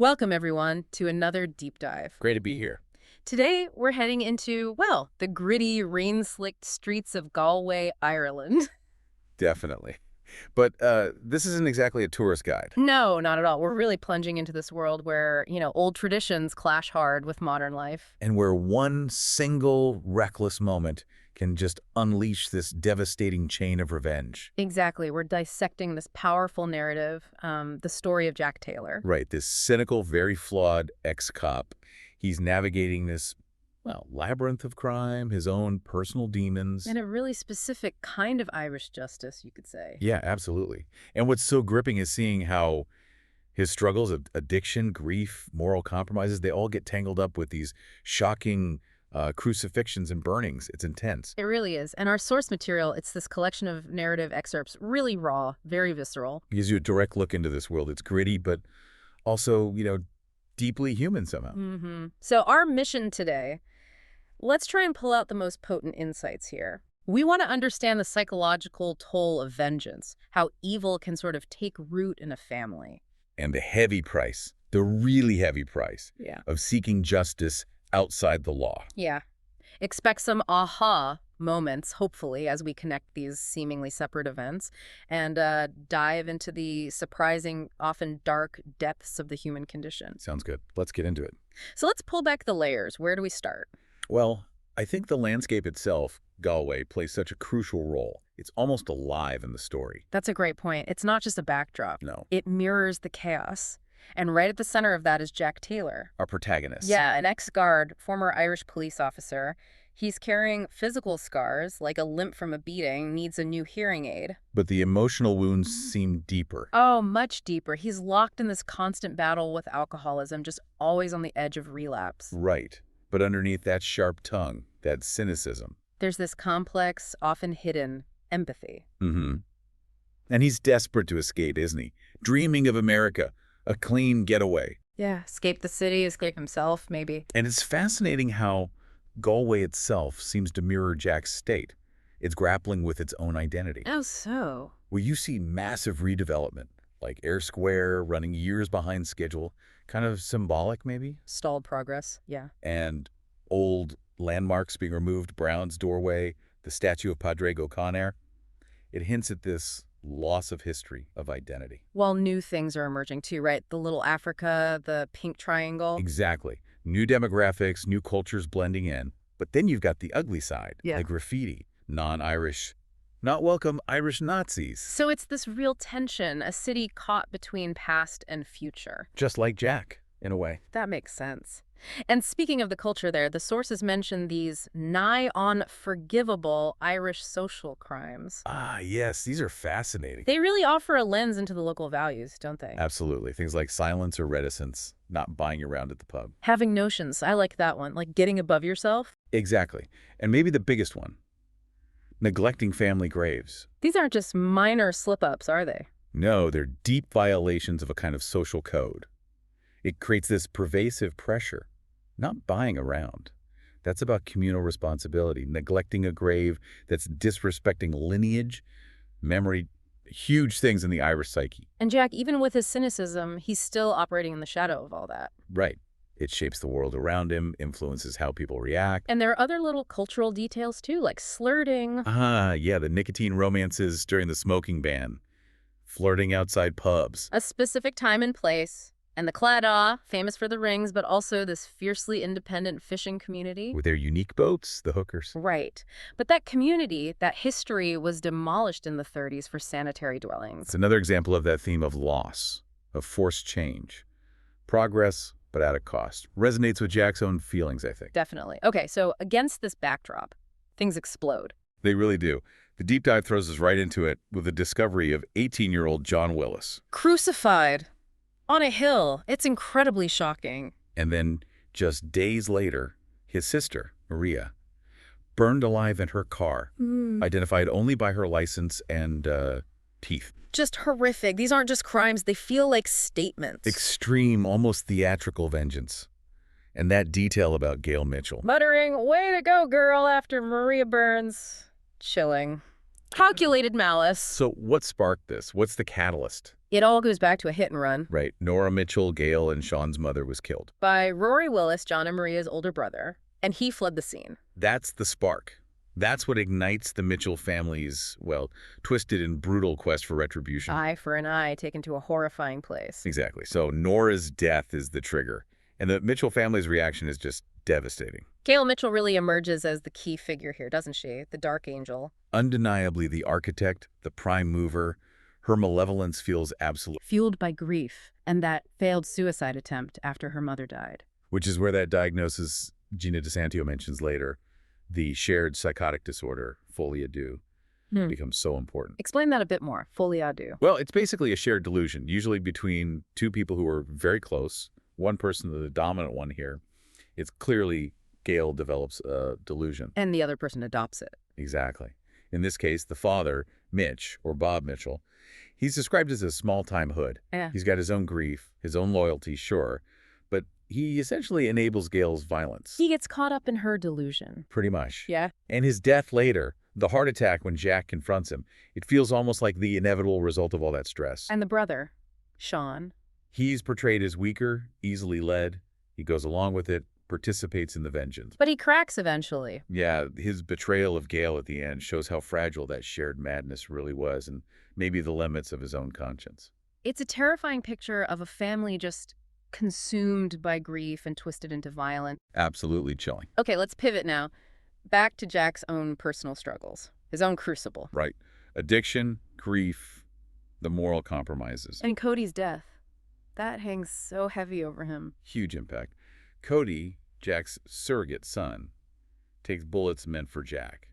Welcome, everyone, to another deep dive. Great to be here. Today, we're heading into, well, the gritty, rain-slicked streets of Galway, Ireland. Definitely. But this isn't exactly a tourist guide. No, not at all. We're really plunging into this world where, old traditions clash hard with modern life. And where one single reckless moment can just unleash this devastating chain of revenge. Exactly. We're dissecting this powerful narrative, the story of Jack Taylor. Right, this cynical, very flawed ex-cop. He's navigating this, well, labyrinth of crime, his own personal demons. And a really specific kind of Irish justice, you could say. Yeah, absolutely. And what's so gripping is seeing how his struggles of addiction, grief, moral compromises, they all get tangled up with these shocking crucifixions and burnings. It's intense. It really is. And our source material, it's this collection of narrative excerpts, really raw, very visceral. It gives you a direct look into this world. It's gritty, but also, deeply human somehow. So our mission today, let's try and pull out the most potent insights here. We want to understand the psychological toll of vengeance, how evil can sort of take root in a family. And the heavy price, the really heavy price of seeking justice outside the law. Yeah. Expect some aha moments, hopefully, as we connect these seemingly separate events and dive into the surprising, often dark depths of the human condition. Sounds good. Let's get into it. So let's pull back the layers. Where do we start? Well, I think the landscape itself, Galway, plays such a crucial role. It's almost alive in the story. That's a great point. It's not just a backdrop. No. It mirrors the chaos. And right at the center of that is Jack Taylor. Our protagonist. Yeah, an ex-guard, former Irish police officer. He's carrying physical scars, like a limp from a beating, needs a new hearing aid. But the emotional wounds seem deeper. Oh, much deeper. He's locked in this constant battle with alcoholism, just always on the edge of relapse. Right. But underneath that sharp tongue, that cynicism. There's this complex, often hidden empathy. And he's desperate to escape, isn't he? Dreaming of America, a clean getaway. Yeah, escape the city, escape himself, maybe. And it's fascinating how Galway itself seems to mirror Jack's state. It's grappling with its own identity. Oh, so? Well, you see massive redevelopment, like Air Square running years behind schedule, kind of symbolic maybe? Stalled progress, yeah. And old landmarks being removed, Brown's doorway, the statue of Padraig O'Connor. It hints at this loss of history, of identity. While new things are emerging too, right? The little Africa, the pink triangle. Exactly. New demographics, new cultures blending in. But then you've got the ugly side, the graffiti, non-Irish, not welcome Irish Nazis. So it's this real tension, a city caught between past and future. Just like Jack, in a way. That makes sense. And speaking of the culture there, the sources mention these nigh-on forgivable Irish social crimes. Ah, yes, these are fascinating. They really offer a lens into the local values, don't they? Absolutely. Things like silence or reticence, not buying around at the pub. Having notions, I like that one, like getting above yourself. Exactly. And maybe the biggest one, neglecting family graves. These aren't just minor slip-ups, are they? No, they're deep violations of a kind of social code. It creates this pervasive pressure, not buying around. That's about communal responsibility, neglecting a grave that's disrespecting lineage, memory, huge things in the Irish psyche. And Jack, even with his cynicism, he's still operating in the shadow of all that. Right. It shapes the world around him, influences how people react. And there are other little cultural details too, like flirting. Ah, yeah, the nicotine romances during the smoking ban, flirting outside pubs. A specific time and place. And the Claddagh, famous for the rings, but also this fiercely independent fishing community. With their unique boats, the hookers. Right. But that community, that history, was demolished in the 30s for sanitary dwellings. It's another example of that theme of loss, of forced change. Progress, but at a cost. Resonates with Jack's own feelings, I think. Definitely. Okay, so against this backdrop, things explode. They really do. The deep dive throws us right into it with the discovery of 18-year-old John Willis. Crucified. On a hill. It's incredibly shocking. And then, just days later, his sister, Maria, burned alive in her car, identified only by her license and teeth. Just horrific. These aren't just crimes. They feel like statements. Extreme, almost theatrical vengeance. And that detail about Gail Mitchell. Muttering, "Way to go, girl," after Maria burns. Chilling. Calculated malice. So what sparked this? What's the catalyst? It all goes back to a hit and run Right. Nora Mitchell, Gail, and Sean's mother was killed. by Rory Willis, John and Maria's older brother, and he fled the scene. That's the spark. That's what ignites the Mitchell family's, well, twisted and brutal quest for retribution. Eye for an eye taken to a horrifying place. Exactly. So Nora's death is the trigger, and the Mitchell family's reaction is just devastating. Gail Mitchell really emerges as the key figure here, doesn't she? The Dark Angel. Undeniably the architect, the prime mover, her malevolence feels absolute, Fueled by grief and that failed suicide attempt after her mother died. which is where that diagnosis Gina DeSanto mentions later, the shared psychotic disorder, folie à deux, becomes so important. Explain that a bit more. Folie à deux. Well, it's basically a shared delusion, usually between two people who are very close, one person, the dominant one here. It's clearly Gail develops a delusion. And the other person adopts it. Exactly. In this case, the father, Mitch, or Bob Mitchell, he's described as a small-time hood. Yeah. He's got his own grief, his own loyalty, sure, but he essentially enables Gail's violence. He gets caught up in her delusion. Pretty much. Yeah. And his death later, the heart attack when Jack confronts him, it feels almost like the inevitable result of all that stress. And the brother, Sean. He's portrayed as weaker, easily led. He goes along with it, participates in the vengeance. But he cracks eventually. Yeah, his betrayal of Gail at the end shows how fragile that shared madness really was and maybe the limits of his own conscience. It's a terrifying picture of a family just consumed by grief and twisted into violence. Absolutely chilling. Okay, let's pivot now. Back to Jack's own personal struggles, his own crucible. Right. Addiction, grief, the moral compromises. And Cody's death. That hangs so heavy over him. Huge impact. Cody, Jack's surrogate son, takes bullets meant for Jack.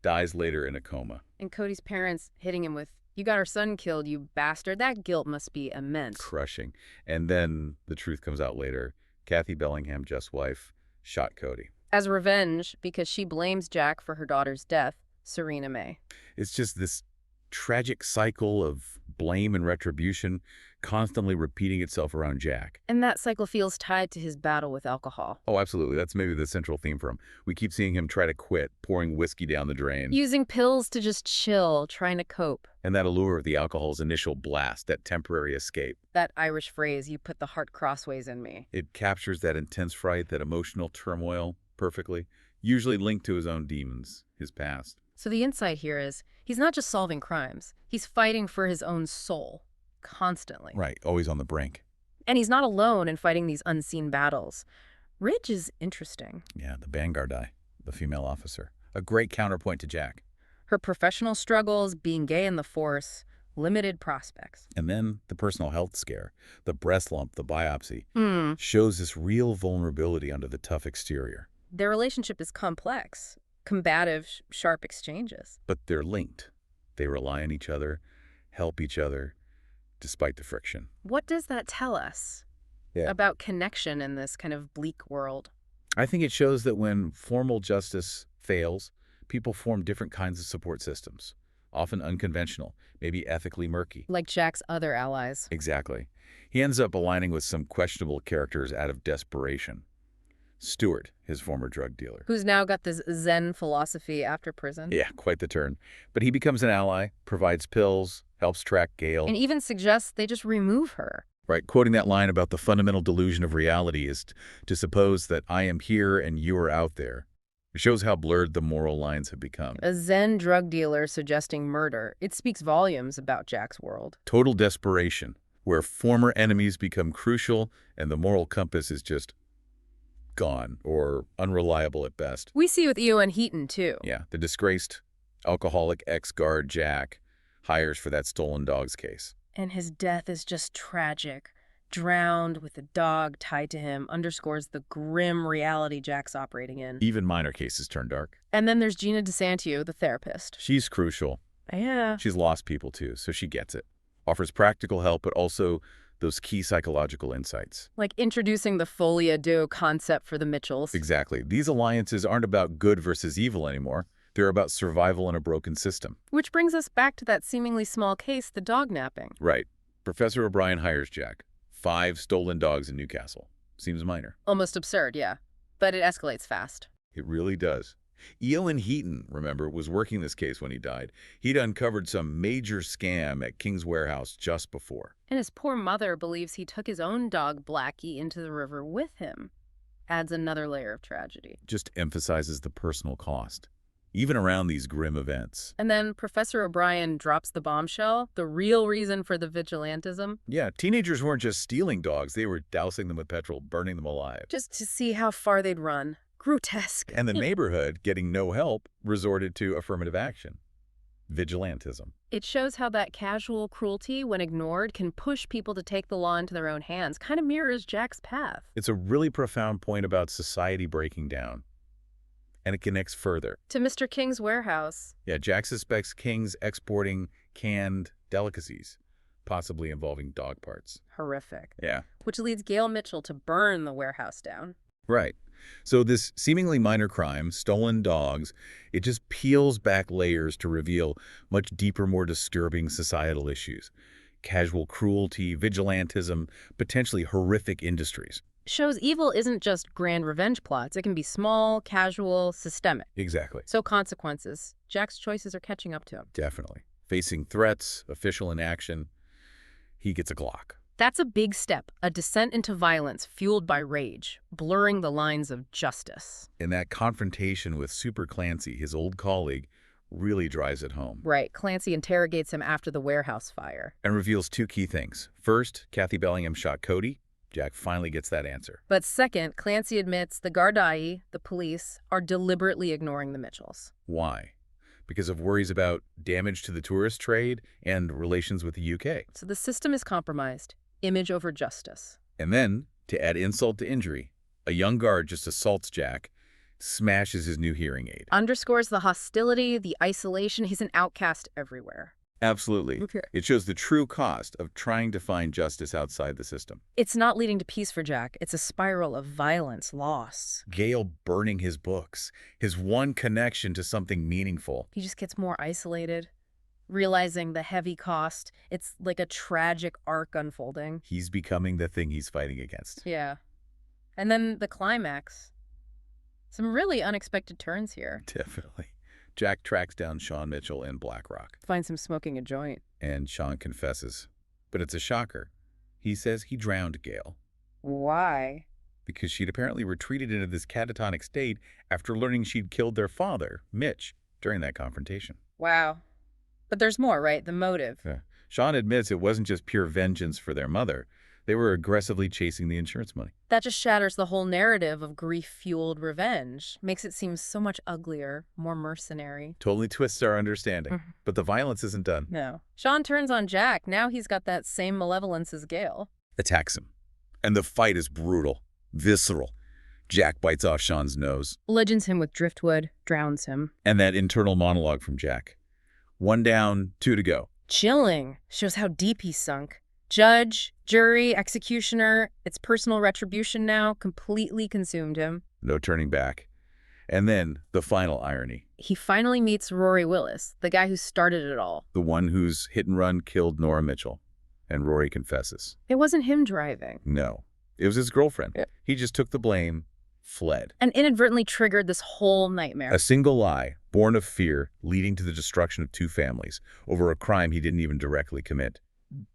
Dies later in a coma. And Cody's parents hitting him with, "You got our son killed, you bastard." That guilt must be immense. Crushing. And then the truth comes out later. Kathy Bellingham, Jeff's wife, shot Cody. As revenge, because she blames Jack for her daughter's death, Serena May. It's just this tragic cycle of blame and retribution constantly repeating itself around Jack. And that cycle feels tied to his battle with alcohol. Oh, absolutely. That's maybe the central theme for him. We keep seeing him try to quit, pouring whiskey down the drain. Using pills to just chill, trying to cope. And that allure of the alcohol's initial blast, that temporary escape. That Irish phrase, "you put the heart crossways in me." It captures that intense fright, that emotional turmoil perfectly, usually linked to his own demons, his past. So the insight here is, he's not just solving crimes, he's fighting for his own soul, constantly. Right, always on the brink. And he's not alone in fighting these unseen battles. Ridge is interesting. Yeah, the Vanguard eye, the female officer. A great counterpoint to Jack. Her professional struggles, being gay in the force, limited prospects. And then the personal health scare, the breast lump, the biopsy, Hmm. shows this real vulnerability under the tough exterior. Their relationship is complex, combative, sharp exchanges. But they're linked. They rely on each other, help each other, despite the friction. What does that tell us about connection in this kind of bleak world? I think it shows that when formal justice fails, people form different kinds of support systems, often unconventional, maybe ethically murky. Like Jack's other allies. Exactly. He ends up aligning with some questionable characters out of desperation. Stewart, his former drug dealer. Who's now got this Zen philosophy after prison. Yeah, quite the turn. But he becomes an ally, provides pills, helps track Gail. And even suggests they just remove her. Right, quoting that line about the fundamental delusion of reality is to suppose that I am here and you are out there. It shows how blurred the moral lines have become. A Zen drug dealer suggesting murder. It speaks volumes about Jack's world. Total desperation, where former enemies become crucial and the moral compass is just gone or unreliable at best. We see with Ewan Heaton, too. Yeah, the disgraced alcoholic ex-guard Jack hires for that stolen dogs case. And his death is just tragic. Drowned with a dog tied to him underscores the grim reality Jack's operating in. Even minor cases turn dark. And then there's Gina DeSanto, the therapist. She's crucial. Yeah. She's lost people too, so she gets it. Offers practical help, but also those key psychological insights. Like introducing the folie à deux concept for the Mitchells. Exactly. These alliances aren't about good versus evil anymore. They're about survival in a broken system. Which brings us back to that seemingly small case, the dog napping. Right. Professor O'Brien hires Jack. 5 stolen dogs in Newcastle. Seems minor. Almost absurd, yeah. But it escalates fast. It really does. Eoin Heaton, remember, was working this case when he died. He'd uncovered some major scam at King's Warehouse just before. And his poor mother believes he took his own dog, Blackie, into the river with him. Adds another layer of tragedy. Just emphasizes the personal cost, even around these grim events. And then Professor O'Brien drops the bombshell, the real reason for the vigilantism. Yeah, teenagers weren't just stealing dogs. They were dousing them with petrol, burning them alive. Just to see how far they'd run. Grotesque. And the neighborhood, getting no help, resorted to affirmative action. Vigilantism. It shows how that casual cruelty, when ignored, can push people to take the law into their own hands. Kind of mirrors Jack's path. It's a really profound point about society breaking down. And it connects further. To Mr. King's warehouse. Yeah, Jack suspects King's exporting canned delicacies, possibly involving dog parts. Horrific. Yeah. Which leads Gail Mitchell to burn the warehouse down. Right. So this seemingly minor crime, stolen dogs, it just peels back layers to reveal much deeper, more disturbing societal issues. Casual cruelty, vigilantism, potentially horrific industries. Shows evil isn't just grand revenge plots. It can be small, casual, systemic. Exactly. So consequences. Jack's choices are catching up to him. Definitely. Facing threats, official inaction, he gets a Glock. That's a big step, a descent into violence fueled by rage, blurring the lines of justice. And that confrontation with Super Clancy, his old colleague, really drives it home. Right. Clancy interrogates him after the warehouse fire. And reveals two key things. First, Kathy Bellingham shot Cody. Jack finally gets that answer. But second, Clancy admits the Gardaí, the police, are deliberately ignoring the Mitchells. Why? Because of worries about damage to the tourist trade and relations with the UK. So the system is compromised. Image over justice. And then, to add insult to injury, a young guard just assaults Jack, smashes his new hearing aid. Underscores the hostility, the isolation. He's an outcast everywhere. Absolutely. Okay. It shows the true cost of trying to find justice outside the system. It's not leading to peace for Jack. It's a spiral of violence, loss. Gale burning his books, his one connection to something meaningful. He just gets more isolated, realizing the heavy cost. It's like a tragic arc unfolding. He's becoming the thing he's fighting against. Yeah. And then the climax. Some really unexpected turns here. Definitely. Jack tracks down Sean Mitchell in Black Rock. Finds him smoking a joint. And Sean confesses. But it's a shocker. He says he drowned Gale. Why? Because she'd apparently retreated into this catatonic state after learning she'd killed their father, Mitch, during that confrontation. Wow. But there's more, right? The motive. Yeah. Sean admits it wasn't just pure vengeance for their mother. They were aggressively chasing the insurance money. That just shatters the whole narrative of grief-fueled revenge. Makes it seem so much uglier, more mercenary. Totally twists our understanding. But the violence isn't done. No. Sean turns on Jack. Now he's got that same malevolence as Gale. Attacks him. And the fight is brutal, visceral. Jack bites off Sean's nose. Bludgeons him with driftwood, drowns him. And that internal monologue from Jack. 1 down, 2 to go. Chilling. Shows how deep he's sunk. Judge, jury, executioner, it's personal retribution now, completely consumed him. No turning back. And then the final irony. He finally meets Rory Willis, the guy who started it all. The one whose hit and run killed Nora Mitchell. And Rory confesses. It wasn't him driving. No. It was his girlfriend. Yeah. He just took the blame, fled. And inadvertently triggered this whole nightmare. A single lie, born of fear, leading to the destruction of 2 families over a crime he didn't even directly commit.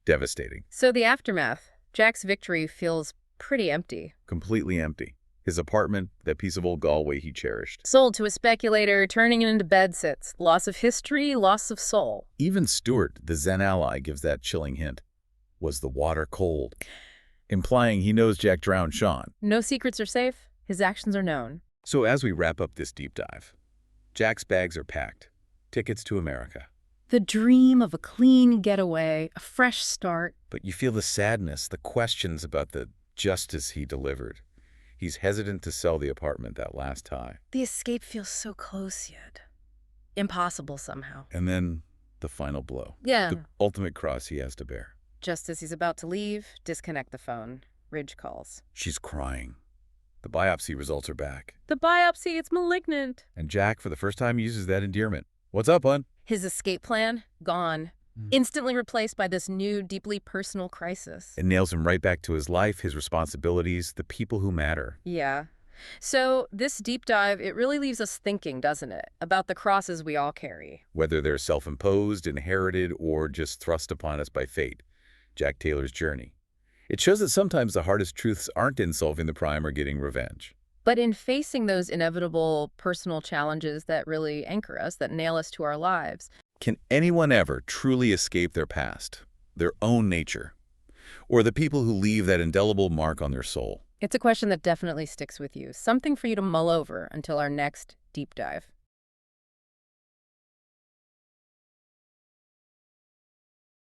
Devastating. So the aftermath. Jack's victory feels pretty empty. Completely empty. His apartment, that piece of old Galway he cherished. Sold to a speculator, turning it into bedsits. Loss of history, loss of soul. Even Stuart, the Zen ally, gives that chilling hint. Was the water cold? Implying he knows Jack drowned Sean. No secrets are safe. His actions are known. So as we wrap up this deep dive, Jack's bags are packed. Tickets to America. The dream of a clean getaway, a fresh start. But you feel the sadness, the questions about the justice he delivered. He's hesitant to sell the apartment that last time. The escape feels so close yet impossible somehow. And then the final blow. Yeah. The ultimate cross he has to bear. Just as he's about to leave, disconnect the phone. Ridge calls. She's crying. The biopsy results are back. The biopsy, it's malignant. And Jack, for the first time, uses that endearment. What's up, hon? His escape plan, gone. Instantly replaced by this new, deeply personal crisis. It nails him right back to his life, his responsibilities, the people who matter. Yeah. So this deep dive, it really leaves us thinking, doesn't it, about the crosses we all carry. Whether they're self-imposed, inherited, or just thrust upon us by fate. Jack Taylor's journey. It shows that sometimes the hardest truths aren't in solving the crime or getting revenge. But in facing those inevitable personal challenges that really anchor us, that nail us to our lives, Can anyone ever truly escape their past, their own nature, or the people who leave that indelible mark on their soul? it's a question that definitely sticks with you. Something for you to mull over until our next deep dive.